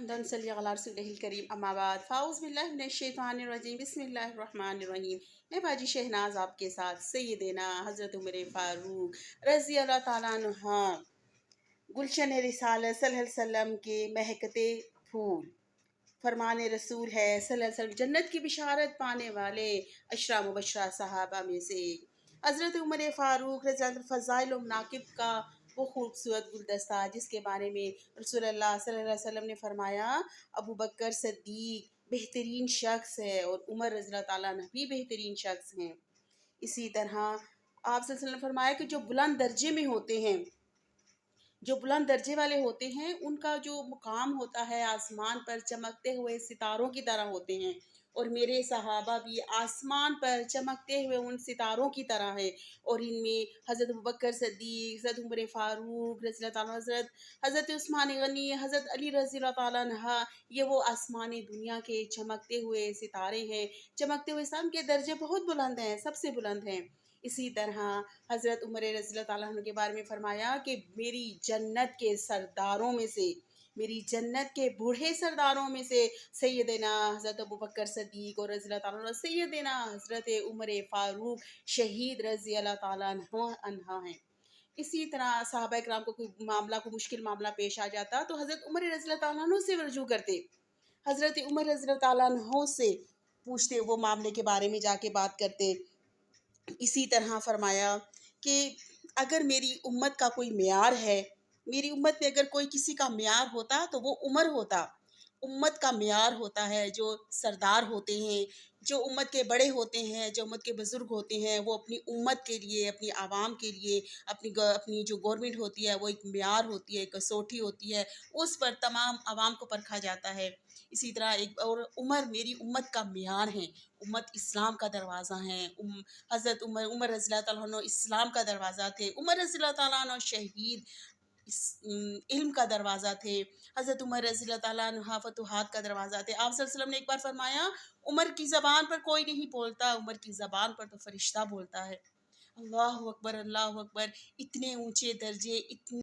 हम्दन सल्ली अला रसूलिल करीम अम्मा बाद फ़ाउज़ बिल्लाहि मिनश शैतानिर रजीम बिस्मिल्लाहिर रहमानिर रहीम। मैं बाजी शहनाज आपके साथ सैयदना हज़रत उमर फ़ारूक रज़ी अल्लाह ताला अन्हा गुलशन रिसालत सल्लल्लाहु अलैहि वसल्लम के महकते फूल फरमान रसूल है सल्लल्लाहु अलैहि वसल्लम, जन्नत की बिशारत पाने वाले अशरा मुबशरा सहाबा में से हज़रत उमर फ़ारूक रज़ी अल्लाह फ़ज़ाइल व मनाक़िब का वो खूबसूरत गुलदस्ता जिसके बारे में रसूलुल्लाह सल्लल्लाहु अलैहि वसल्लम ने फरमाया, अबू बकर सिद्दीक बेहतरीन शख्स है और उमर रज़ी अल्लाह ताला अन्हु भी बेहतरीन शख्स हैं। इसी तरह आप सल्लल्लाहु अलैहि वसल्लम ने फरमाया कि जो बुलंद दर्जे में होते हैं, जो बुलंद दर्जे वाले होते हैं, उनका जो मुकाम होता है आसमान पर चमकते हुए सितारों की तरह होते हैं, और मेरे सहाबा भी आसमान पर चमकते हुए उन सितारों की तरह हैं। और इनमें हज़रत अबू बकर सिद्दीक़, हज़रत उमर फ़ारूक रज़ी अल्लाह ताला, हज़रत उस्मान गनी, हज़रत अली रज़ी अल्लाह ताला अन्हा, ये वो आसमानी दुनिया के चमकते हुए सितारे हैं। चमकते हुए सन के दर्जे बहुत बुलंद हैं, सबसे बुलंद हैं। इसी तरह हज़रत उमर रज़ी अल्लाह ताला अन्हु के बारे में फरमाया कि मेरी जन्नत के सरदारों में से, मेरी जन्नत के बूढ़े सरदारों में से सैयदना हज़रत अबू बकर सिद्दीक़ और रज़ी अल्लाह ताला अन्हु, सैयदना हज़रत उमर फ़ारूक शहीद रज़ी अल्लाह ताला अन्हा हैं। इसी तरह सहाबा इकराम को कोई मामला, कोई मुश्किल मामला पेश आ जाता तो हज़रत उमर रज़ी अल्लाह ताला अन्हु से रुजू करते, हज़रत उमर रज़ी अल्लाह ताला अन्हु से पूछते, वो मामले के बारे में जाके बात करते। इसी तरह फरमाया कि अगर मेरी उम्मत का कोई मेयार है, मेरी उम्मत में अगर कोई किसी का मेयार होता तो वो उमर होता। उम्मत का मेयार होता है जो सरदार होते हैं, जो उम्मत के बड़े होते हैं, जो उम्मत के बुज़ुर्ग होते हैं, वो अपनी उम्मत के लिए, अपनी आवाम के लिए, अपनी जो गवर्नमेंट होती है वो एक मेयार होती है, एक कसौटी होती है, उस पर तमाम आवाम को परखा जाता है। इसी तरह एक और उमर मेरी उम्मत का मेयार है, उम्मत इस्लाम का दरवाज़ा है। हज़रत उमर रज़ी अल्लाह ताला अन्हु इस्लाम का दरवाज़ा थे। उमर रज़ी अल्लाह ताला अन्हु शहीद इल्म का दरवाज़ा थे। हज़रत उमर रज़ी अल्लाह ताला अन्हु फतूहात का दरवाज़ा थे। आप सल्लल्लाहु अलैहि वसल्लम ने एक बार फरमाया, उमर की ज़बान पर कोई नहीं बोलता, उमर की ज़बान पर तो फरिश्ता बोलता है। अल्लाहु अकबर, अल्लाहु अकबर। इतने ऊंचे दर्जे, इतने